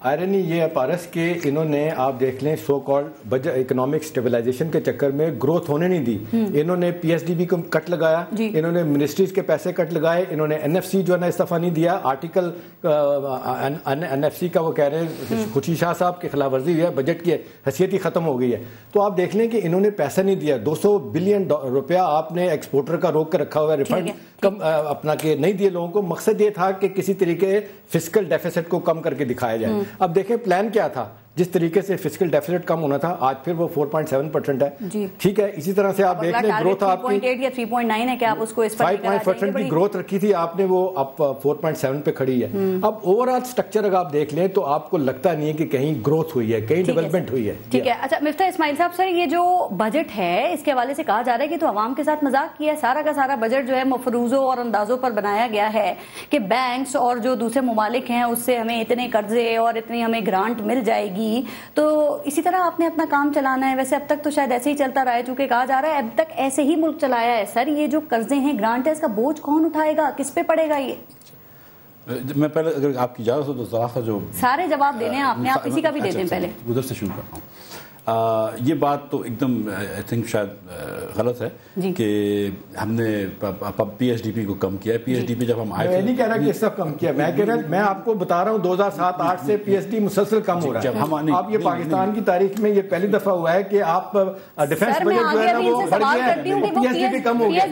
Irony یہ ہے پارس کہ انہوں نے آپ دیکھ لیں سو کالڈ اکنامک اسٹیبلائزیشن کے چکر میں گروتھ ہونے نہیں دی. انہوں نے پی ایس ڈی بی کو کٹ لگایا, انہوں نے منسٹریز کے پیسے کٹ لگائے, انہوں نے این ایف سی جو ہے نا استعفیٰ نہیں دیا. آرٹیکل این ایف سی کا وہ کہہ رہے ہیں خوشی شاہ صاحب کی خلاف ورزی ہوئی ہے, بجٹ کی حیثیت ہی ختم ہو گئی ہے. تو آپ دیکھ لیں کہ انہوں نے پیسہ نہیں دیا. 200 بلین روپیہ آپ نے ایکسپورٹر کا روک کے رکھا ہوا ہے, ریفنڈ کم اپنا کہ نہیں دیے لوگوں کو. مقصد یہ تھا کہ کسی طریقے فسکل ڈیفیسٹ کو کم کر کے دکھایا جائے. اب دیکھیں پلان کیا تھا, جس طریقے سے فسکل ڈیفیسٹ کم ہونا تھا آج پھر وہ 4.7% ہے. ٹھیک ہے, اسی طرح سے آپ دیکھ لیں گروتھ آپ کی 3.8 یا 3.9 ہے کہ آپ اس کو اس پر 5% کی گروتھ رکھی تھی آپ نے, وہ اب 4.7 پہ کھڑی ہے. اب اوور آل اسٹرکچر اگر آپ دیکھ لیں تو آپ کو لگتا نہیں ہے کہ کہیں گروتھ ہوئی ہے, کہیں ڈیولپمنٹ ہوئی ہے. ٹھیک ہے. اچھا مفتاح اسماعیل صاحب, سر یہ جو بجٹ ہے اس کے حوالے سے کہا جا رہا ہے کہ تو عوام کے ساتھ مذاق کیا ہے. سارا کا سارا بجٹ جو ہے مفروضوں اور اندازوں پر بنایا گیا ہے کہ بینکس اور جو دوسرے ممالک ہیں اس سے ہمیں اتنے قرضے اور اتنی ہمیں گرانٹ مل جائے گی, تو اسی طرح آپ نے اپنا کام چلانا ہے. ویسے اب تک تو شاید ایسے ہی چلتا رہا ہے, چونکہ کہا جا رہا ہے اب تک ایسے ہی ملک چلایا ہے. سر یہ جو قرضے ہیں, گرانٹ ہے, اس کا بوجھ کون اٹھائے گا, کس پہ پڑے گا؟ یہ میں پہلے اگر آپ کی اجازت ہو تو ذرا سا جو سارے جواب دینے ہیں آپ نے, آپ اسی کا بھی دے دیں پہلے. ادھر سے شروع کرتا ہوں. یہ بات تو ایک دم آئی تھنک شاید غلط ہے کہ ہم نے پی ایس ڈی پی کو کم کیا ہے. پی ایس ڈی پی جب ہم آئے میں نہیں کہہ رہا کہ اس سب کم کیا, میں کہہ رہا میں آپ کو بتا رہا ہوں 2007-8 سے پی ایس ڈی مسلسل کم ہو رہا ہے. آپ یہ پاکستان کی تاریخ میں یہ پہلی دفعہ ہوا ہے کہ آپ ڈیفینس بجٹ جو ہے نا وہ بڑھ گیا ہے, پی ایس ڈی پی کم ہو گیا.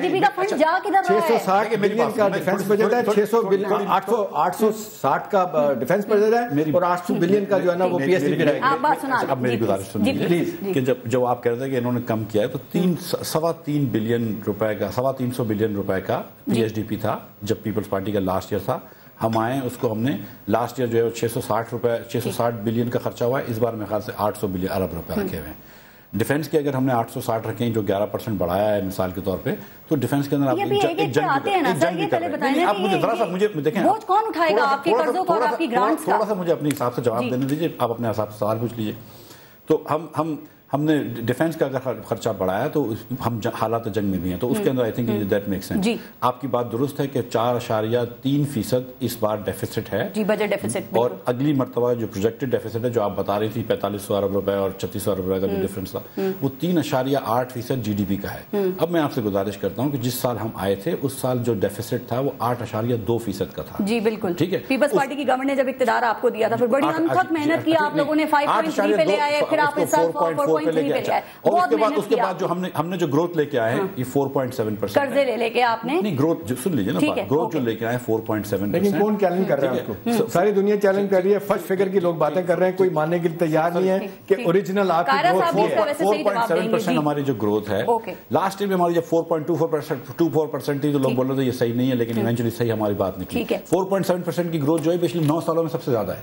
660 بلین کا ڈیفینس بجٹ ہے, 860 کا ڈیفینس بجٹ ہے, اور 800 بلین کا جو ہے نا وہ پی ایس ڈی پی رہے گا. اب میری گزارش سنیے کہ جب آپ کہہ رہے تھے کہ انہوں نے کم کیا ہے تو 3.25 بلین روپے کا 350 بلین روپے کا پی ایس ڈی پی تھا جب پیپلز پارٹی کا لاسٹ ایئر تھا. ہم آئے اس کو ہم نے لاسٹ ایئر جو ہے 660 بلین کا خرچہ ہوا ہے, اس بار میرے خیال سے 800 ارب روپے رکھے ہوئے ہیں. ڈیفینس کے اگر ہم نے 860 رکھے ہیں جو 11% بڑھایا ہے مثال کے طور پہ, تو ڈیفینس کے اندر آپ ایک جنگ بھی کر رہے ہیں. آپ مجھے ذرا سا مجھے دیکھیں تھوڑا سا مجھے اپنے حساب سے جواب دینے دیجیے, آپ اپنے حساب سے سوال پوچھ لیجیے. تو ہم نے ڈیفینس کا اگر خرچہ بڑھایا تو ہم حالات جنگ میں بھی ہیں, تو اس کے اندر I think that make sense. آپ کی بات درست ہے کہ 4.3% اس بار ڈیفیسٹ ہے, بجٹ ڈیفیسٹ, اور اگلی مرتبہ جو پروجیکٹڈ ڈیفیسٹ ہے جو آپ بتا رہی تھی 4500 ارب روپے اور 3600 ارب روپے کا جو ڈفرینس تھا, وہ 3.8% جی ڈی پی کا ہے. اب میں آپ سے گزارش کرتا ہوں کہ جس سال ہم آئے تھے اس سال جو ڈیفیسٹ تھا وہ 8.2% کا تھا. جی بالکل, ٹھیک ہے. پیپلز پارٹی کی گورنمنٹ نے جب اقتدار آپ کو دیا تھا پھر بڑی انتھک محنت کی آپ لوگوں نے, 5.3 پہ لے آئے, پھر آپ اس سال 4.3 پہ لے آئے, اور اس کے بعد جو ہم نے جو گروتھ لے کے آئے ہیں یہ 4.7%. قرضے لے کے آپ نے نہیں گروتھ سن لیجیے نا, گروتھ جو لے کے آئے 4.7%. لیکن کون چیلنج کر رہا ہے اس کو؟ ساری دنیا چیلنج کر رہی ہے, فرسٹ فگر کی لوگ باتیں کر رہے ہیں, کوئی ماننے کے لیے تیار نہیں ہے کہ اوریجنل آپ کی گروتھ 4.7% ہماری جو گروتھ ہے. لاسٹ ٹائم ہماری جب 4.24% تھی تو لوگ بول رہے تھے یہ صحیح نہیں ہے, لیکن ایونچولی صحیح ہماری بات نکلی. 4.7% کی گروتھ جو ہے پچھلے 9 سالوں میں سب سے زیادہ ہے.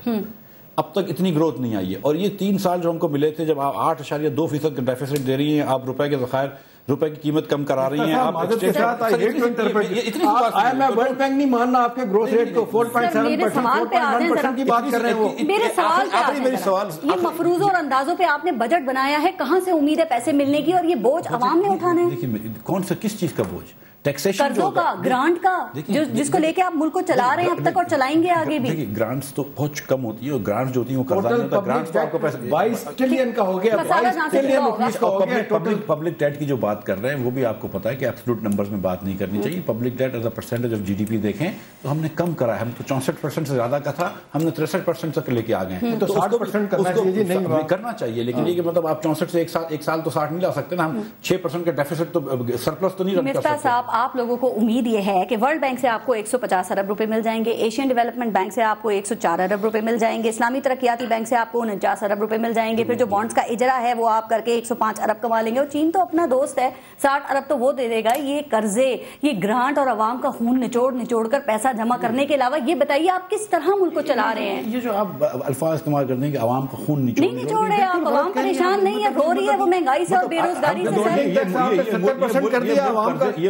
اب تک اتنی گروتھ نہیں آئی ہے, اور یہ 3 سال جو ہم کو ملے تھے جب آپ 8.2% کا ڈیفیسٹ دے رہی ہیں, آپ روپے کے ذخائر روپے کی قیمت کم کرا رہی ہیں. آپ ورلڈ بینک نہیں ماننا آپ کے گروتھ ریٹ کو, 4.7% کی بات کر رہے ہیں. میرے سوال یہ مفروضوں اور اندازوں پہ آپ نے بجٹ بنایا ہے, کہاں سے امید ہے پیسے ملنے کی, اور یہ بوجھ عوام نے اٹھانا ہے. دیکھیے کون سا کس چیز کا بوجھ, قرضوں کا, گرانٹ کا, جس کو لے کے آپ ملک کو چلا رہے ہیں اب تک اور چلائیں گے آگے بھی. دیکھیے گرانٹس تو بہت کم ہوتی ہے, اور گرانٹس جو ہوتی ہیں وہ قرضہ نہیں ہوتا. گرانٹس تو آپ کو پیسے 22 ٹریلین کا ہو گیا, 22 ٹریلین روپیز کا ہو گیا. پبلک ڈیٹ کی جو بات کر رہے ہیں وہ بھی آپ کو پتا ہے کہ ایبسولوٹ نمبرز میں بات نہیں کرنی چاہیے. Public debt as a percentage of جی ڈی پی دیکھیں تو ہم نے کم کرا ہے, ہم تو 64% سے زیادہ کا تھا, ہم نے 63% تک لے کے آ گئے ہیں. تو 60% کرنا چاہیے, نہیں کرنا چاہیے, لیکن یہ کہ مطلب آپ 64 سے ایک سال تو 60 نہیں لا سکتے نا. ہم 6% کا ڈیفیسٹ تو سرپلس تو نہیں رکھ سکتے. مفتاح صاحب آپ لوگوں کو امید یہ ہے کہ ورلڈ بینک سے آپ کو 150 ارب روپے مل جائیں گے, ایشین ڈیولپمنٹ بینک سے آپ کو 104 ارب روپے مل جائیں گے, اسلامی ترقیاتی بینک سے آپ کو 49 ارب روپے مل جائیں گے, پھر جو بانڈز کا اجرا ہے وہ آپ کر کے 105 ارب کما لیں گے, اور چین تو اپنا دوست ہے 60 ارب تو وہ دے دے گا. یہ قرضے, یہ گرانٹ اور عوام کا خون نچوڑ کر پیسہ جمع کرنے کے علاوہ یہ بتائیے آپ کس طرح ملک کو چلا رہے ہیں. یہ جو آپ الفاظ استعمال کرتے ہیں کہ عوام کا خون نہیں نچوڑ رہے آپ, عوام پریشان نہیں ہے, رو رہی ہے وہ مہنگائی سے اور بے روزگاری سے. یہ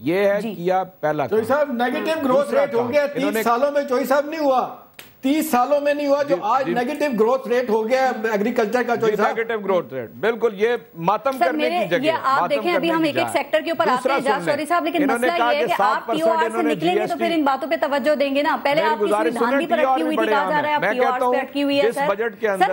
یہ ہے کیا پہلا چوہی صاحب نیگیٹو گروتھ ریٹ ہو گیا 30 سالوں میں، چوہی صاحب نہیں ہوا، 30 سالوں میں نہیں ہوا جو آج نیگیٹو گروتھ ریٹ ہو گیا ایگریکلچر کا. نیگیٹو گروتھ ریٹ بالکل یہ ماتم کرنے کی جگہ. آپ دیکھیں ابھی ہم ایک ایک سیکٹر کے اوپر آتے ہیں جاسوری صاحب، لیکن مسئلہ یہ ہے کہ آپ ٹی او آر سے نکلیں گے تو پھر ان باتوں پہ توجہ دیں گے نا. پہلے آپ کی سوئی دھاندلی پر اٹکی ہوئی تھی، کہا جا رہا ہے آپ ٹی او آر پہ اٹکی ہوئی ہے. سر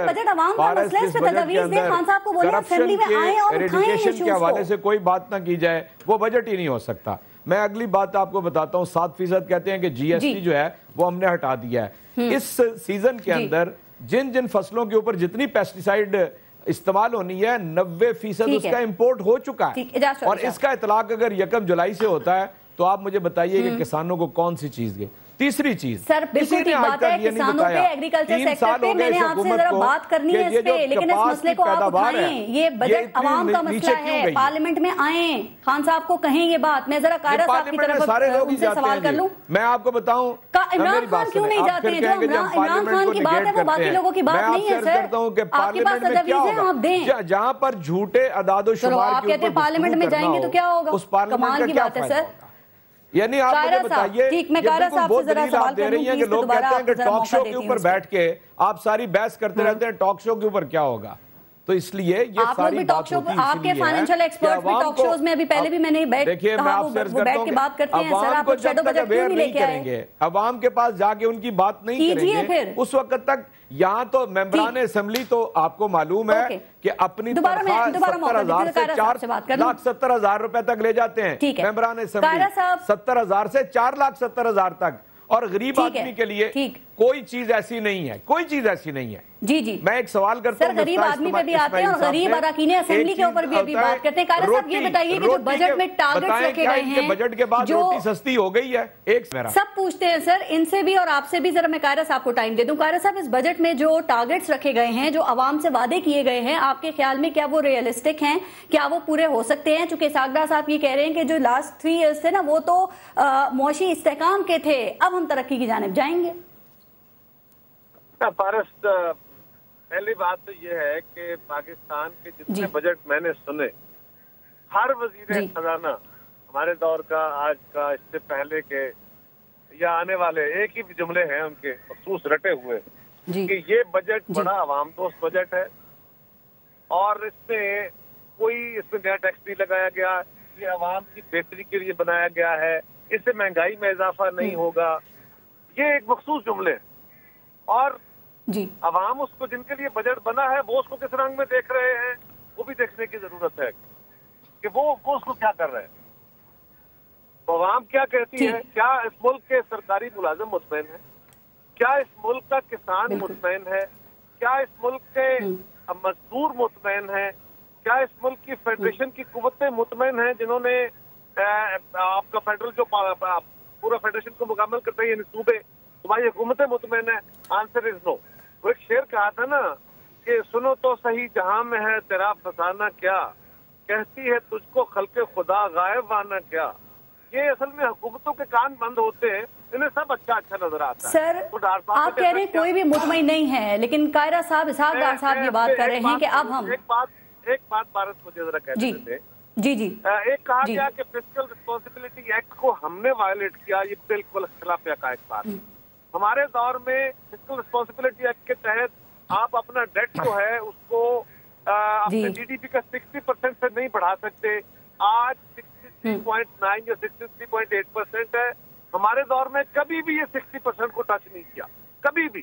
بجٹ عوام کا مسئلہ ہے، اس پہ تجاویز دیں. خان صاحب کو بولیں اسمبلی میں آئیں اور اٹھائیں ایشوز کے حوالے سے کوئی بات نہ کی جائے، وہ بجٹ ہی نہیں ہو سکتا. میں اگلی بات آپ کو بتاتا ہوں. 7% کہتے ہیں کہ جی ایس ٹی جو ہے وہ ہم نے ہٹا دیا ہے. اس سیزن کے اندر جن فصلوں کے اوپر جتنی پیسٹیسائیڈ استعمال ہونی ہے 90% اس کا امپورٹ ہو چکا ہے، اور اس کا اطلاق اگر 1 جولائی سے ہوتا ہے تو آپ مجھے بتائیے کہ کسانوں کو کون سی چیز گئی. تیسری چیز سر بالکل ٹھیک بات ہے، کسانوں پہ ایگریکلچر سیکٹر پہ میں نے آپ سے ذرا بات کرنی ہے اس پہ، لیکن اس مسئلے کو آپ اٹھائیں. یہ بجٹ عوام کا مسئلہ ہے، پارلیمنٹ میں آئیں، خان صاحب کو کہیں یہ بات. میں ذرا قاہرہ صاحب کی طرف ان سے سوال کر لوں. میں آپ کو بتاؤں عمران خان کیوں نہیں جاتے ہیں؟ جو عمران خان کی بات ہے وہ باقی لوگوں کی بات نہیں ہے. سر آپ کے پاس تجاویز ہیں، آپ دیں. جہاں پر جھوٹے اعداد و شمار آپ کہتے ہیں پارلیمنٹ میں جائیں گے تو کیا ہوگا؟ کمال کی بات ہے سر. یعنی آپ مجھے بتائیے، ٹھیک میں قاہرہ صاحب سے ذرا سوال دے رہی ہیں کہ لوگ کہتے ہیں کہ ٹاک شو کے اوپر بیٹھ کے آپ ساری بحث کرتے رہتے ہیں، ٹاک شو کے اوپر کیا ہوگا؟ تو اس لیے یہ ساری بات ہوتی ہے. آپ کے فائنینشل ایکسپرٹس بھی ٹاک شوز میں ابھی پہلے بھی میں نے بیٹھ کے بات کرتے ہیں. سر آپ شیڈو بجٹ کیوں نہیں لے کے آئے؟ عوام کے پاس جا کے ان کی بات نہیں کریں گے اس وقت تک. یہاں تو ممبران اسمبلی تو آپ کو معلوم ہے کہ اپنی تنخواہ 70,000 سے 4,70,000 روپے تک لے جاتے ہیں ممبران اسمبلی، 70,000 سے 4,70,000 تک. اور غریب آدمی کے لیے کوئی چیز ایسی نہیں ہے، کوئی چیز ایسی نہیں ہے. جی جی میں ایک سوال کرتا ہوں، سر غریب آدمی پہ بھی آتے ہیں اور غریب اراکین اسمبلی کے اوپر بھی ابھی بات کرتے ہیں. قاہرہ صاحب یہ بتائیے کہ جو بجٹ میں ٹارگٹس رکھے گئے ہیں، بجٹ کے بعد روٹی سستی ہو گئی ہے. ایک سب پوچھتے ہیں سر ان سے بھی اور آپ سے بھی. ذرا میں قاہرہ صاحب کو ٹائم دے دوں. قاہرہ صاحب اس بجٹ میں جو ٹارگٹس رکھے گئے ہیں، جو عوام سے وعدے کیے گئے ہیں، آپ کے خیال میں کیا وہ ریئلسٹک ہیں؟ کیا وہ پورے ہو سکتے ہیں؟ چونکہ ساگدار صاحب یہ کہہ رہے ہیں کہ جو لاسٹ 3 ایئرز تھے نا وہ تو معاشی استحکام کے تھے، اب ہم ترقی کی جانب جائیں گے. پارس پہلی بات تو یہ ہے کہ پاکستان کے جتنے بجٹ میں نے سنے، ہر وزیر خزانہ ہمارے دور کا، آج کا، اس سے پہلے کے یا آنے والے، ایک ہی جملے ہیں ان کے مخصوص رٹے ہوئے کہ یہ بجٹ بڑا عوام دوست بجٹ ہے، اور اس میں نیا ٹیکس نہیں لگایا گیا، یہ عوام کی بہتری کے لیے بنایا گیا ہے، اس سے مہنگائی میں اضافہ نہیں ہوگا. یہ ایک مخصوص جملے. اور عوام اس کو، جن کے لیے بجٹ بنا ہے، وہ اس کو کس رنگ میں دیکھ رہے ہیں، وہ بھی دیکھنے کی ضرورت ہے کہ وہ اس کو کیا کر رہے ہیں. عوام کیا کہتی ہے؟ کیا اس ملک کے سرکاری ملازم مطمئن ہیں؟ کیا اس ملک کا کسان مطمئن ہے؟ کیا اس ملک کے مزدور مطمئن ہیں؟ کیا اس ملک کی فیڈریشن کی قوتیں مطمئن ہیں جنہوں نے آپ کا فیڈرل جو پورا فیڈریشن کو مکمل کرتے ہیں، یعنی صوبے، تمہاری حکومتیں مطمئن ہیں؟ آنسر از نو. وہ ایک شعر کہا تھا نا کہ سنو تو صحیح جہاں میں ہے تیرا فسانہ کیا، کہتی ہے تجھ کو خلق خدا غائب وانا کیا. یہ اصل میں حکومتوں کے کان بند ہوتے ہیں، انہیں سب اچھا نظر آتا ہے. سر آپ کہہ رہے ہیں کوئی بھی مطمئن نہیں ہے، لیکن قاہرہ صاحب، اسحاق ڈار صاحب یہ بات کر رہے ہیں کہ اب ہم ایک بات بھارت مجھے ذرا کہہ دیتے تھے. ایک کہا گیا کہ فسکل رسپانسبلٹی ایکٹ کو ہم نے وائلیٹ کیا، یہ بالکل خلاف حقائق بات. ہمارے دور میں فسکل رسپانسبلٹی ایکٹ کے تحت آپ اپنا ڈیٹ جو ہے اس کو اپنے جی ڈی پی کا 60% سے نہیں بڑھا سکتے. آج 63.9 یا 63.8% ہے. ہمارے دور میں کبھی بھی یہ 60% کو ٹچ نہیں کیا، کبھی بھی.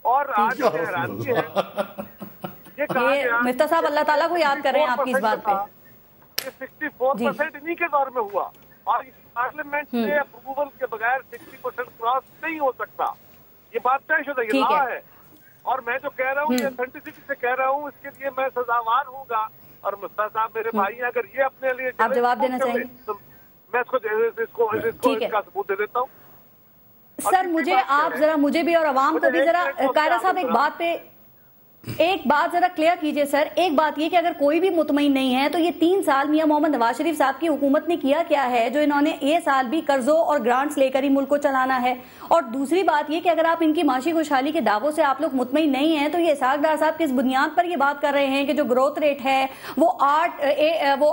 اور آج حیرانگی ہے یہ کہا گیا، مفتہ صاحب اللہ تعالیٰ کو یاد کر رہے ہیں آپ کی اس بات پہ، کہ 64% انہی کے دور میں ہوا، اور پارلیمنٹ سے اپروول کے بغیر 60% کراس نہیں ہو سکتا. یہ بات طے شدہ ہے. اور میں جو کہہ رہا ہوں یہ اتھینٹسٹی سے کہہ رہا ہوں، اس کے لیے میں سزاوار ہوں گا. اور مفتہ صاحب میرے بھائی ہیں، اگر یہ اپنے لیے آپ جواب دینا چاہیں گے میں اس کو اس کا ثبوت دے دیتا ہوں. سر مجھے آپ ذرا مجھے بھی اور عوام کو بھی ذرا قاہرہ صاحب ایک بات پہ ایک بات ذرا کلیئر کیجئے سر، ایک بات یہ کہ اگر کوئی بھی مطمئن نہیں ہے تو یہ 3 سال میاں محمد نواز شریف صاحب کی حکومت نے کیا کیا ہے جو انہوں نے یہ سال بھی قرضوں اور گرانٹس لے کر ہی ملک کو چلانا ہے؟ اور دوسری بات یہ کہ اگر آپ ان کی معاشی خوشحالی کے دعووں سے آپ لوگ مطمئن نہیں ہیں تو یہ اسحاق ڈار صاحب کس بنیاد پر یہ بات کر رہے ہیں کہ جو گروتھ ریٹ ہے وہ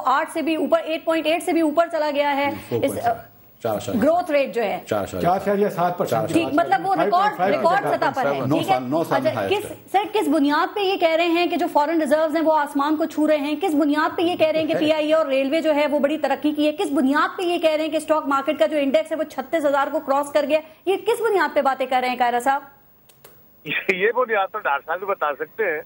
8 سے بھی اوپر 8.8 سے بھی اوپر چلا گیا ہے؟ گروتھ ریٹ جو ہے 4.7%، ٹھیک، مطلب وہ ریکارڈ سطح پر ہے، ٹھیک ہے؟ سر کس بنیاد پہ یہ کہہ رہے ہیں کہ جو فارن ریزروز ہیں وہ آسمان کو چھو رہے ہیں؟ کس بنیاد پہ یہ کہہ رہے ہیں کہ پی آئی اے اور ریلوے جو ہے وہ بڑی ترقی کی ہے؟ کس بنیاد پہ یہ کہہ رہے ہیں کہ اسٹاک مارکیٹ کا جو انڈیکس ہے وہ 36,000 کو کراس کر گیا؟ یہ کس بنیاد پہ باتیں کر رہے ہیں قاہرہ صاحب؟ یہ بنیاد تو ڈاکٹر صاحب بھی بتا سکتے ہیں،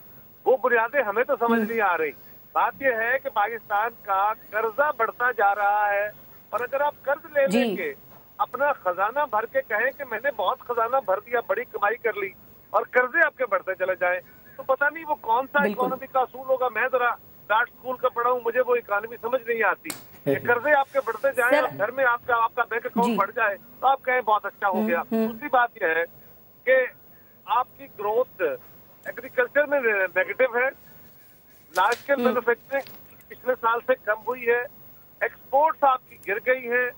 وہ بنیادیں ہمیں تو سمجھ نہیں آ رہی۔ بات یہ ہے کہ پاکستان کا قرضہ بڑھتا جا رہا ہے، اور اگر آپ قرض لے لیں گے اپنا خزانہ بھر کے کہیں کہ میں نے بہت خزانہ بھر دیا، بڑی کمائی کر لی، اور قرضے آپ کے بڑھتے چلے جائیں تو پتہ نہیں وہ کون سا اکانومی کا اصول ہوگا۔ میں ذرا ڈاٹ اسکول کا پڑھا ہوں، مجھے وہ اکانومی سمجھ نہیں آتی کہ قرضے آپ کے بڑھتے جائیں اور گھر میں آپ کا بینک اکاؤنٹ بڑھ جائے تو آپ کہیں بہت اچھا ہو گیا۔ دوسری بات یہ ہے کہ آپ کی گروتھ ایگریکلچر میں نیگیٹو ہے، لارج اسکیل مینوفیکچرنگ پچھلے سال سے کم ہوئی ہے، ایکسپورٹس آپ کی گر گئی ہیں،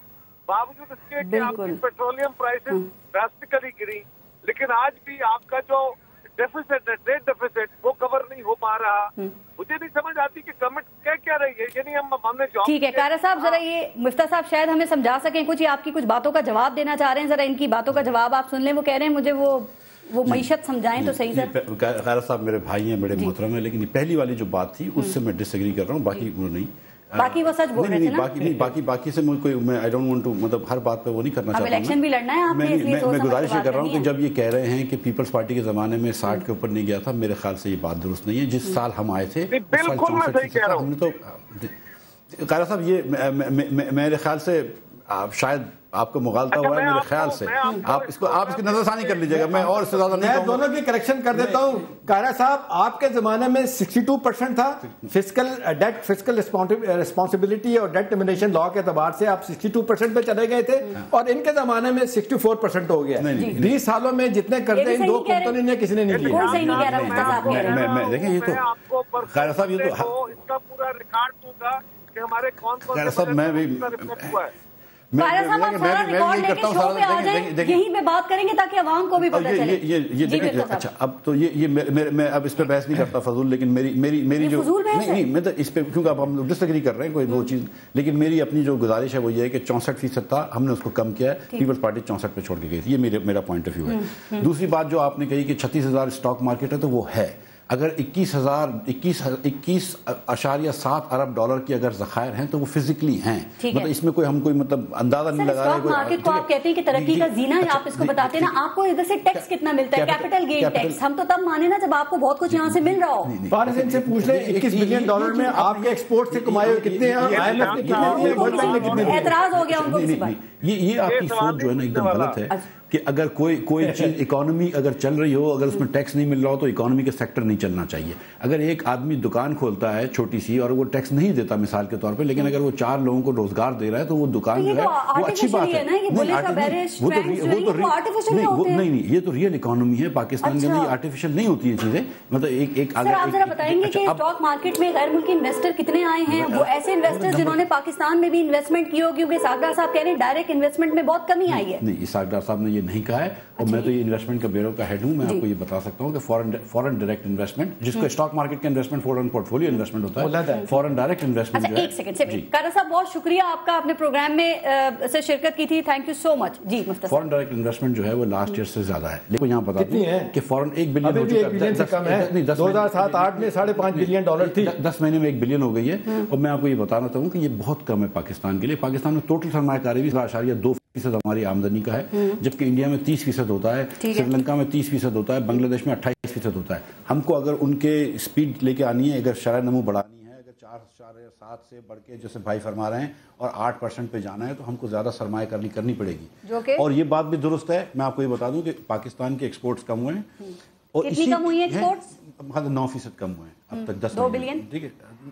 باوجود اس کے کہ آپ کی پیٹرولیم پرائسز ڈراسٹکلی گری، لیکن آج بھی آپ کا جو ڈیفیسٹ ہے، ٹریڈ ڈیفیسٹ، وہ کور نہیں ہو پا رہا۔ مجھے نہیں سمجھ آتی کہ گورنمنٹ کیا رہی ہے، یعنی ہم نے جاب۔ ٹھیک ہے قاہرہ صاحب، ذرا یہ مفتیٰ صاحب شاید ہمیں سمجھا سکیں کچھ، آپ کی کچھ باتوں کا جواب دینا چاہ رہے ہیں، ذرا ان کی باتوں کا جواب آپ سن لیں۔ وہ کہہ رہے ہیں مجھے وہ معیشت سمجھائیں تو صحیح سر۔ قاہرہ صاحب میرے بھائی ہیں، بڑے محترم ہیں، لیکن پہلی والی جو بات تھی اس سے میں ڈس ایگری کر رہا ہوں، باقی وہ نہیں، باقی وہ سچ بول رہے تھے نا۔ باقی سے مجھے کوئی، میں آئی ڈونٹ وانٹ ٹو، مطلب ہر بات پہ وہ نہیں کرنا چاہتا ہوں۔ الیکشن بھی لڑنا ہے آپ نے، میں گزارش یہ کر رہا ہوں کہ جب یہ کہہ رہے ہیں کہ پیپلز پارٹی کے زمانے میں 60 کے اوپر نہیں گیا تھا، میرے خیال سے یہ بات درست نہیں ہے۔ جس سال ہم آئے تھے بالکل میں صحیح کہہ رہا ہوں۔ ہم نے تو قاہرہ صاحب یہ میرے خیال سے شاید آپ کو مغالطہ ہوا ہے، میرے خیال سے آپ اس کی نظر ثانی کر لیجیے گا، میں اور اس سے زیادہ نہیں، میں دونوں کی کریکشن کر دیتا ہوں۔ قاہرہ صاحب آپ کے زمانے میں 62% تھا فسکل ڈیٹ، فسکل ریسپانسبلٹی اور ڈیٹ ڈیمینیشن لا کے اعتبار سے آپ 62% پہ چلے گئے تھے، اور ان کے زمانے میں 64% ہو گیا۔ 20 سالوں میں جتنے قرضے ان دو قوموں نے کسی نے نہیں لیے۔ میں دیکھیں یہ تو قاہرہ صاحب یہ تو اس کا پورا ریکارڈ ہوگا کہ ہمارے کون قاہرہ صاحب میں بھی قاہرہ صاحب آپ سارا ریکارڈ لے کے شو پہ آ جائیں، یہیں پہ بات کریں گے تاکہ عوام کو بھی پتہ چلے۔ یہ دیکھیں، اچھا اب تو یہ میں اب اس پہ بحث نہیں کرتا فضول، لیکن میری جو نہیں میں تو اس پہ، کیونکہ اب ہم ڈس ایگری کر رہے ہیں کوئی وہ چیز، لیکن میری اپنی جو گزارش ہے وہ یہ ہے کہ 64% تھا، ہم نے اس کو کم کیا ہے، پیپلز پارٹی 64 پہ چھوڑ کے گئی تھی، یہ میرا پوائنٹ آف ویو ہے۔ دوسری بات جو آپ نے کہی کہ 36,000 اسٹاک مارکیٹ ہے، تو وہ ہے، اگر 21.7 ارب ڈالر کی اگر ذخائر ہیں تو وہ فزیکلی ہیں، مطلب اس میں کوئی ہم کوئی مطلب اندازہ نہیں لگا رہے۔ اسٹاک مارکیٹ کو آپ کہتے ہیں کہ ترقی کا زینہ ہے، آپ اس کو بتاتے ہیں نا، آپ کو ادھر سے ٹیکس کتنا ملتا ہے، کیپٹل گین ٹیکس، ہم تو تب مانے نا جب آپ کو بہت کچھ یہاں سے مل رہا ہو۔ فارغ سے پوچھ لیں 21 بلین ڈالر میں آپ کے ایکسپورٹ سے کمائے ہوئے کتنے ہیں؟ اعتراض ہو گیا ان کو کسی بات۔ یہ آپ کی سوچ جو ہے نا ایک دم غلط ہے کہ اگر کوئی چیز اکانومی اگر چل رہی ہو، اگر اس میں ٹیکس نہیں مل رہا ہو تو اکانومی کے سیکٹر نہیں چلنا چاہیے۔ اگر ایک آدمی دکان کھولتا ہے چھوٹی سی اور وہ ٹیکس نہیں دیتا مثال کے طور پہ، لیکن اگر وہ 4 لوگوں کو روزگار دے رہا ہے تو وہ دکان جو ہے وہ اچھی بات ہے۔ نہیں، یہ تو ریئل اکانومی ہے پاکستان کے اندر، آرٹیفیشل نہیں ہوتی یہ چیزیں، مطلب ایک سر آپ ذرا بتائیں گے کہ اسٹاک مارکیٹ میں غیر ملکی انویسٹر کتنے آئے ہیں، وہ ایسے انویسٹر جنہوں نے پاکستان میں بھی انویسٹمنٹ کی ہو، کیونکہ اسحاق ڈار صاحب کہہ رہے ہیں ڈائریکٹ انویسٹمنٹ میں بہت کمی آئی ہے۔ نہیں، اسحاق ڈار صاحب نے یہ نہیں کہا ہے، اور میں تو یہ انویسٹمنٹ کا بیورو کا ہیڈ ہوں، میں آپ کو یہ بتا سکتا ہوں کہ فورن ڈائریکٹ انویسٹمنٹ، جس کو اسٹاک مارکیٹ کا انویسٹمنٹ فورن پورٹفولیو انویسٹمنٹ ہوتا ہے، فورن ڈائریکٹ انویسٹمنٹ جو ہے۔ ایک سیکنڈ سے قاہرہ صاحب بہت شکریہ آپ کا، اپنے پروگرام میں سے شرکت کی تھی، تھینک یو سو مچ۔ جی مفتی فورن ڈائریکٹ انویسٹمنٹ جو ہے وہ لاسٹ ایئر سے زیادہ ہے، لیکن یہاں بتا دوں کہ فورن 1 بلین ہو چکا ہے، 2007-8 میں 5.5 بلین ڈالر تھی، 10 مہینے میں 1 بلین ہو گئی ہے۔ اور میں آپ کو یہ بتانا چاہوں کہ یہ بہت کم ہے پاکستان کے لیے۔ پاکستان میں ٹوٹل سرمایہ کاری بھی 2.2% ہماری آمدنی کا ہے، جبکہ انڈیا میں 30% ہوتا ہے، سری لنکا میں 30% ہوتا ہے، بنگلہ دیش میں 28% ہوتا ہے۔ ہم کو اگر ان کے اسپیڈ لے کے آنی ہے، اگر شرح نمو بڑھانی ہے، اگر 4.7 سے بڑھ کے جیسے بھائی فرما رہے ہیں اور 8% پہ جانا ہے، تو ہم کو زیادہ سرمایہ کاری کرنی پڑے گی۔ اور یہ بات بھی درست ہے، میں آپ کو یہ بتا دوں کہ پاکستان کے ایکسپورٹس کم ہوئے ہیں، اور کتنی کم ہوئی ہیں ایکسپورٹس؟ 9% کم ہوئے ہیں اب تک، 10 2 بلین، ٹھیک ہے،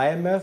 IMF,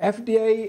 FDI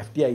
FDI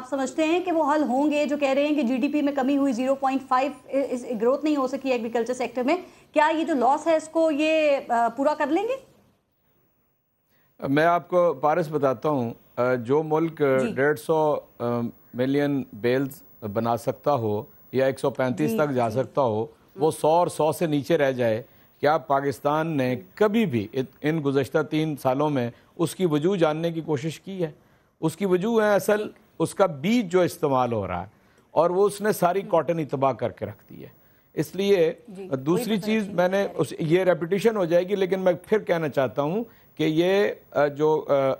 آپ سمجھتے ہیں کہ وہ حل ہوں گے؟ جو کہہ رہے ہیں کہ جی ڈی پی میں کمی ہوئی 0.5 گروتھ نہیں ہو سکی ایگریکلچر سیکٹر میں، کیا یہ جو لاس ہے اس کو یہ پورا کر لیں گے؟ میں آپ کو پارس بتاتا ہوں، جو ملک 150 ملین بیلز بنا سکتا ہو یا 135 تک جا سکتا ہو، وہ 100 اور 100 سے نیچے رہ جائے، کیا پاکستان نے کبھی بھی ان گزشتہ 3 سالوں میں اس کی وجوہ جاننے کی کوشش کی ہے؟ اس کی وجوہ ہے اصل اس کا بیج جو استعمال ہو رہا ہے، اور وہ اس نے ساری کاٹن ہی تباہ کر کے رکھ دی ہے۔ اس لیے دوسری چیز میں نے یہ ریپیٹیشن ہو جائے گی، لیکن میں پھر کہنا چاہتا ہوں کہ یہ جو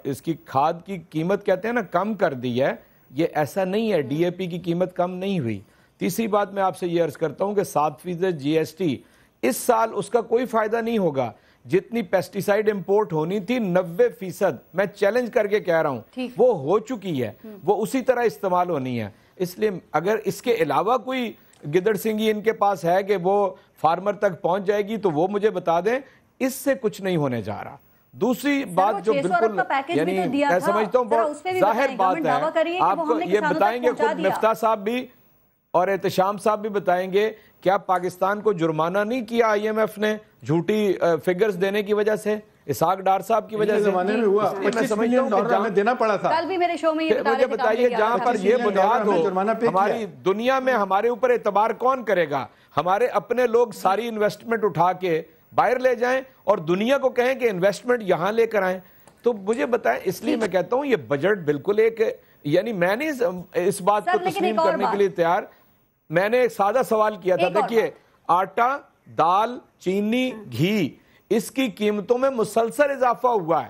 اس کی کھاد کی قیمت کہتے ہیں نا کم کر دی ہے، یہ ایسا نہیں ہے، ڈی اے پی کی قیمت کم نہیں ہوئی۔ تیسری بات میں آپ سے یہ عرض کرتا ہوں کہ 7% جی ایس ٹی اس سال اس کا کوئی فائدہ نہیں ہوگا۔ جتنی پیسٹیسائیڈ امپورٹ ہونی تھی 90%، میں چیلنج کر کے کہہ رہا ہوں، وہ ہو چکی ہے، وہ اسی طرح استعمال ہونی ہے۔ اس لیے اگر اس کے علاوہ کوئی گدڑ سنگھی ان کے پاس ہے کہ وہ فارمر تک پہنچ جائے گی تو وہ مجھے بتا دیں، اس سے کچھ نہیں ہونے جا رہا۔ دوسری بات جو بالکل یعنی میں سمجھتا ہوں بہت ظاہر بات ہے، آپ کو یہ بتائیں گے خود مفتاح صاحب بھی اور احتشام صاحب بھی بتائیں گے، کیا پاکستان کو جرمانہ نہیں کیا آئی ایم ایف نے جھوٹی فگرز دینے کی وجہ سے؟ اسحاق ڈار صاحب کی وجہ سے زمانے میں ہوا 25 ملین ڈالر ہمیں دینا پڑا تھا۔ کل بھی میرے شو میں یہ بتا مجھے بتائیے جہاں پر یہ بنیاد ہو، ہماری دنیا میں ہمارے اوپر اعتبار کون کرے گا؟ ہمارے اپنے لوگ ساری انویسٹمنٹ اٹھا کے باہر لے جائیں اور دنیا کو کہیں کہ انویسٹمنٹ یہاں لے کر آئیں؟ تو مجھے بتائیں، اس لیے میں کہتا ہوں یہ بجٹ بالکل ایک، یعنی میں نہیں اس بات کو تسلیم کرنے کے لیے تیار۔ میں نے ایک سادہ سوال کیا تھا، دیکھیے آٹا، دال، چینی، گھی، اس کی قیمتوں میں مسلسل اضافہ ہوا ہے،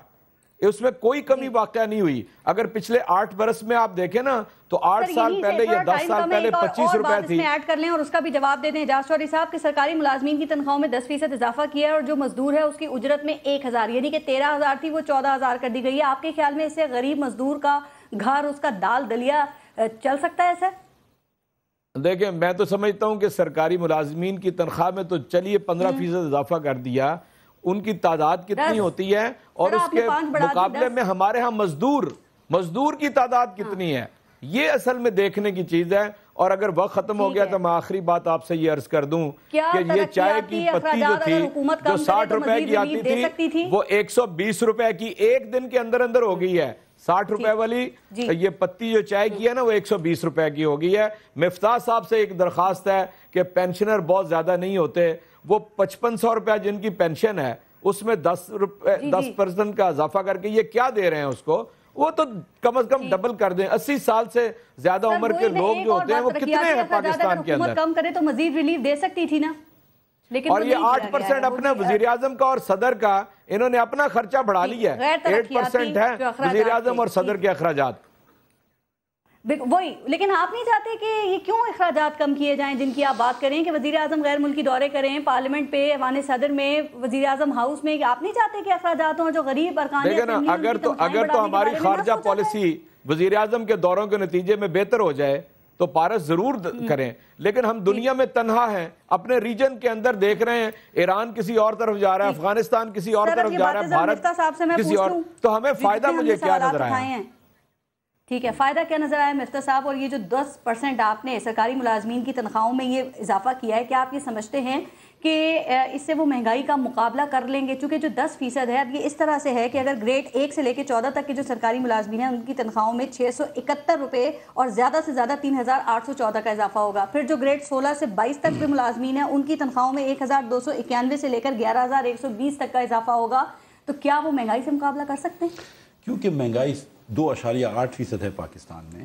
اس میں کوئی کمی واقع نہیں ہوئی۔ اگر پچھلے 8 برس میں آپ دیکھیں نا تو 8 سال پہلے یا 10 سال پہلے 25 روپے تھی۔ اس میں ایڈ کر لیں اور اس کا بھی جواب دے دیں اعجاز چودھری صاحب کہ سرکاری ملازمین کی تنخواہوں میں 10% اضافہ کیا ہے، اور جو مزدور ہے اس کی اجرت میں 1000، یعنی کہ 13000 تھی وہ 14000 کر دی گئی ہے۔ آپ کے خیال میں اس سے غریب مزدور کا گھر، اس کا دال دلیا چل سکتا ہے سر؟ دیکھیں میں تو سمجھتا ہوں کہ سرکاری ملازمین کی تنخواہ میں تو چلیے 15% اضافہ کر دیا، ان کی تعداد کتنی ہوتی ہے اور اس کے مقابلے میں ہمارے ہاں مزدور کی تعداد کتنی ہے، یہ اصل میں دیکھنے کی چیز ہے۔ اور اگر وقت ختم ہو گیا تو میں آخری بات آپ سے یہ عرض کر دوں کہ یہ چائے کی پتی جو تھی جو 60 روپے کی آتی تھی وہ 120 روپے کی ایک دن کے اندر اندر ہو گئی ہے۔ 60 روپے والی یہ پتی جو چائے کی ہے نا وہ 120 روپے کی ہو گئی ہے۔ مفتاح صاحب سے ایک درخواست ہے کہ پینشنر بہت زیادہ نہیں ہوتے، وہ 5500 روپے جن کی پینشن ہے اس میں 10% کا اضافہ کر کے یہ کیا دے رہے ہیں اس کو، وہ تو کم از کم ڈبل کر دیں۔ 80 سال سے زیادہ عمر کے لوگ جو ہوتے ہیں وہ کتنے ہیں پاکستان کے اندر؟ کم کرے تو مزید ریلیف دے سکتی تھی نا، اور یہ 8% اپنے وزیراعظم کا اور صدر کا انہوں نے اپنا خرچہ بڑھا لیا ہے، 8% ہے وزیراعظم اور صدر کے اخراجات۔ وہی، لیکن آپ نہیں چاہتے کہ یہ کیوں اخراجات کم کیے جائیں جن کی آپ بات کریں کہ وزیراعظم غیر ملکی دورے کریں، پارلیمنٹ پہ، ایوان صدر میں، وزیراعظم ہاؤس میں، آپ نہیں چاہتے کہ اخراجات ہوں جو غریب ارکان اسمبلی اگر تو ہماری خارجہ پالیسی وزیراعظم کے دوروں کے نتیجے میں بہتر ہو جائے تو پارس ضرور کریں، لیکن ہم دنیا میں تنہا ہیں، اپنے ریجن کے اندر دیکھ رہے ہیں ایران کسی اور طرف جا رہا ہے، افغانستان کسی اور طرف جا رہا ہے، بھارت کسی اور، تو ہمیں فائدہ مجھے کیا نظر آیا؟ ٹھیک ہے، فائدہ کیا نظر آیا مفتاح صاحب؟ اور یہ جو 10% آپ نے سرکاری ملازمین کی تنخواہوں میں یہ اضافہ کیا ہے، کیا آپ یہ سمجھتے ہیں کہ اس سے وہ مہنگائی کا مقابلہ کر لیں گے؟ چونکہ جو 10% ہے اب یہ اس طرح سے ہے کہ اگر گریڈ 1 سے لے کے 14 تک کے جو سرکاری ملازمین ہیں ان کی تنخواہوں میں 671 روپے اور زیادہ سے زیادہ 3814 کا اضافہ ہوگا، پھر جو گریڈ 16 سے 22 تک کے ملازمین ہیں ان کی تنخواہوں میں 1291 سے لے کر 11120 تک کا اضافہ ہوگا، تو کیا وہ مہنگائی سے مقابلہ کر سکتے ہیں؟ کیونکہ مہنگائی 2.8% ہے پاکستان میں،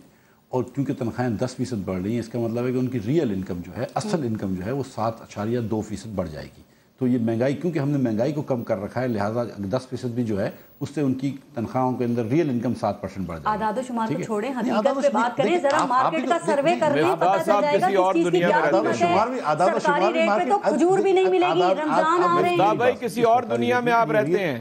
اور کیونکہ تنخواہیں 10% بڑھ رہی ہیں، اس کا مطلب ہے کہ ان کی ریئل انکم جو ہے، اصل انکم جو ہے وہ 7.2% بڑھ جائے گی۔ تو یہ مہنگائی، کیونکہ ہم نے مہنگائی کو کم کر رکھا ہے، لہٰذا 10% بھی جو ہے اس سے ان کی تنخواہوں کے اندر ریئل انکم 7% بڑھ جائے گی۔ اعداد و شمار کو چھوڑیں، حقیقت پہ بات کریں، ذرا مارکیٹ کا سروے کر لیں، پتہ چل جائے گا کس چیز کی کیا قیمت ہے۔ سرکاری ریٹ پہ تو کھجور بھی نہیں ملے گی، رمضان آ رہے ہیں۔ بھائی کسی اور دنیا میں آپ رہتے ہیں؟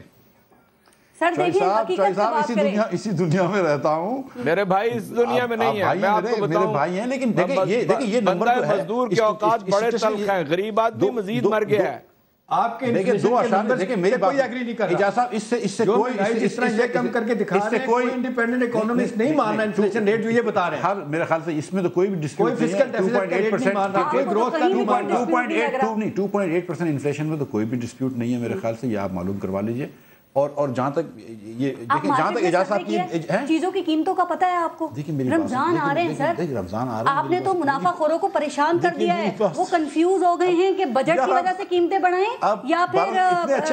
سر دیکھیں حقیقت سے بات کریں۔ اسی دنیا میں رہتا ہوں، میرے بھائی اس دنیا میں نہیں ہے، میں آپ کو بتاؤں، میرے بھائی ہیں، لیکن دیکھیں یہ نمبر جو ہے مزدور کے اوقات بڑے تلخ ہیں، غریب آدمی مزید مر گیا ہے۔ آپ کے دیکھیں دو اشار دیکھیں میری بات کوئی ایگری نہیں کر رہا اجازت صاحب اس سے کوئی اس طرح یہ کم کر کے دکھا رہے ہیں کوئی انڈیپینڈنٹ اکانومسٹ نہیں مان رہا انفلیشن ریٹ جو یہ بتا رہے ہیں. ہر میرے خیال سے اس میں تو کوئی بھی ڈسپیوٹ نہیں ہے. 2.8% انفلیشن میں تو کوئی بھی ڈسپیوٹ نہیں ہے میرے خیال سے, یہ آپ معلوم کروا لیجئے. اور جہاں تک یہ دیکھیں جہاں تک اجازت صاحب کی چیزوں کی قیمتوں کا پتہ ہے آپ کو. رمضان آ رہے ہیں سر, رمضان آ رہے ہیں, آپ نے تو منافع خوروں کو پریشان کر دیا ہے. وہ کنفیوز ہو گئے ہیں کہ بجٹ کی وجہ سے قیمتیں بڑھائیں یا پھر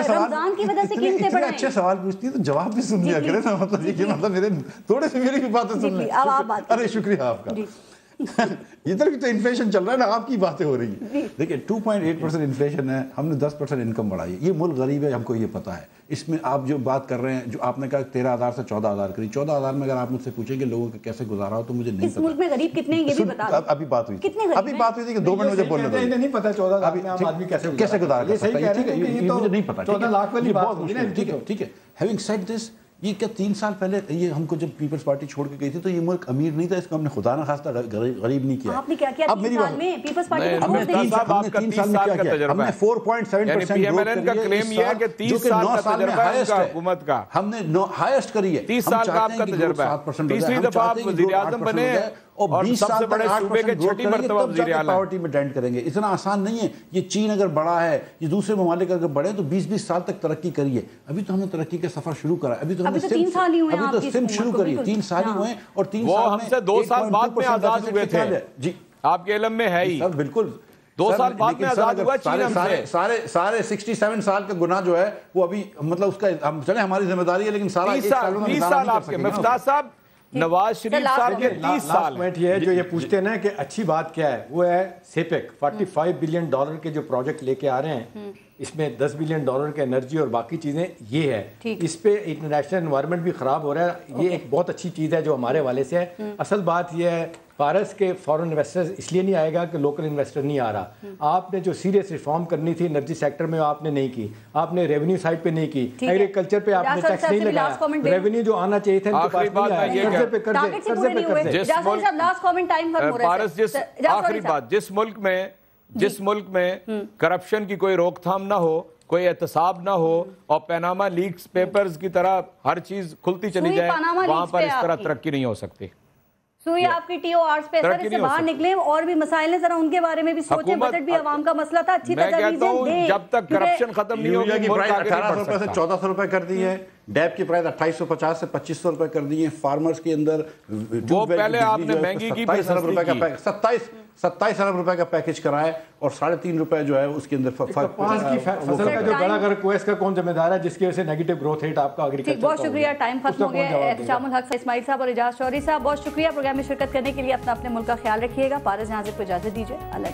رمضان کی وجہ سے قیمتیں بڑھائیں. اچھے سوال پوچھتی ہے تو جواب بھی سن لیا کریں نا, مطلب یہ مطلب میرے تھوڑے سے میری بھی باتیں سن لیں. ارے شکریہ آپ کا. ادھر بھی تو انفلیشن چل رہا ہے نا, آپ کی باتیں ہو رہی ہیں. دیکھیں 2.8% انفلیشن ہے, ہم نے 10% انکم بڑھائی ہے. یہ ملک غریب ہے, ہم کو یہ پتا ہے. اس میں آپ جو بات کر رہے ہیں, جو آپ نے کہا 13,000 سے 14,000 کری, 14,000 میں اگر آپ مجھ سے پوچھیں کہ لوگوں کا کیسے گزارا ہو تو مجھے نہیں پتا. اس ملک میں غریب کتنے ہیں یہ بھی بتا دو. ابھی بات ہوئی تھی کہ 2 منٹ مجھے بولنے دو. نہیں پتا 14,000 میں عام آدمی کیسے گزارا کر سکتا ہے, ٹھیک ہے, یہ مجھے نہیں پتا. 14 لاکھ والی بات ہوگی نا, ٹھیک ہے. ہیونگ سیڈ دس, یہ کیا 3 سال پہلے یہ ہم کو جب پیپلز پارٹی چھوڑ کے گئی تھی تو یہ ملک امیر نہیں تھا, اس کو ہم نے خدا نہ خواستہ غریب نہیں کیا. آپ نے کیا کیا 3 سال میں پیپلز پارٹی کو؟ ہم نے 3 سال میں کیا کیا, ہم نے 4.7% پی ایم ایل این کا کلیم یہ ہے کہ 30 سال کا تجربہ ہے حکومت کا, ہم نے ہائیسٹ کری ہے. 30 سال کا آپ کا تجربہ ہے, تیسری دفعہ آپ وزیر اعظم بنے اور 20 سب سے بڑے صوبے کے چھٹی مرتبہ وزیر اعلیٰ پاورٹی میں ڈینٹ کریں گے. اتنا آسان نہیں ہے. یہ چین اگر بڑا ہے, یہ دوسرے ممالک اگر بڑے تو 20 سال تک ترقی کریے. ابھی تو ہم نے ترقی کا سفر شروع کرا ہے, ابھی تو ہم نے 3 سال ہی ہوئے ہیں, ابھی تو سمت شروع کری ہے, 3 سال ہی ہوئے ہیں. اور 3 وہ سال ہم سے 2 سال بعد میں آزاد ہوئے تھے. جی آپ کے علم میں ہے ہی سر, بالکل 2 سال بعد میں آزاد ہوا چین ہم سے. سارے 67 سال کا گناہ جو ہے وہ ابھی مطلب اس کا ہم چلیں ہماری ذمہ داری ہے, لیکن سارا 20 سال آپ کے مفتاح صاحب, نواز شریف صاحب کے 30 سال. پوائنٹ یہ ہے جو یہ پوچھتے ہیں نا کہ اچھی بات کیا ہے, وہ ہے سیپیک. $45 بلین کے جو پروجیکٹ لے کے آ رہے ہیں, اس میں $10 بلین کے انرجی اور باقی چیزیں یہ ہے. اس پہ انٹرنیشنل انوائرمنٹ بھی خراب ہو رہا ہے. یہ ایک بہت اچھی چیز ہے جو ہمارے حوالے سے ہے. اصل بات یہ ہے پارس کے فورن انویسٹر اس لیے نہیں آئے گا کہ لوکل انویسٹر نہیں آ رہا. آپ نے جو سیریس ریفارم کرنی تھی انرجی سیکٹر میں آپ نے نہیں کی, آپ نے ریونیو سائڈ پہ نہیں کی, ایگریکلچر پہ آپ نے ٹیکس نہیں لگایا, ریونیو جو آنا چاہیے تھا آخری بات جس ملک میں کرپشن کی کوئی روک تھام نہ ہو, کوئی احتساب نہ ہو, اور پیناما لیکس پیپرز کی طرح ہر چیز کھلتی چلی جائے, وہاں پر اس طرح ترقی نہیں ہو سکتی. سوئی آپ کی ٹی او آرز پہ سر, اس سے باہر نکلیں, اور بھی مسائل ہیں ذرا ان کے بارے میں بھی سوچیں. بجٹ بھی عوام کا مسئلہ تھا, اچھی تجاویزیں دیں. جب تک کرپشن ختم نہیں ہوگی, ملک آگے نہیں بڑھ سکتا. 1800 روپے سے 1400 روپے کر دی ہے, ڈیب کی پرائز 2850 سے 2500 روپے کر دی ہیں. فارمرز کے اندر وہ پہلے آپ نے مہنگی کی 27 ارب روپے کا پیکج کرا ہے, اور 3.5 روپے جو ہے اس کے اندر فصل کا جو بڑا گھر کو اس کا کون ذمہ دار ہے جس کی وجہ سے نیگیٹو گروتھ ریٹ آپ کا ایگریکلچر. بہت شکریہ, ٹائم ختم ہو گیا. احتشام الحق اسماعیل صاحب اور اعجاز چوہدری صاحب, بہت شکریہ پروگرام میں شرکت کرنے کے لیے. اپنا اپنے ملک کا خیال رکھیے گا. پارس جہاں سے کو اجازت دیجیے. اللہ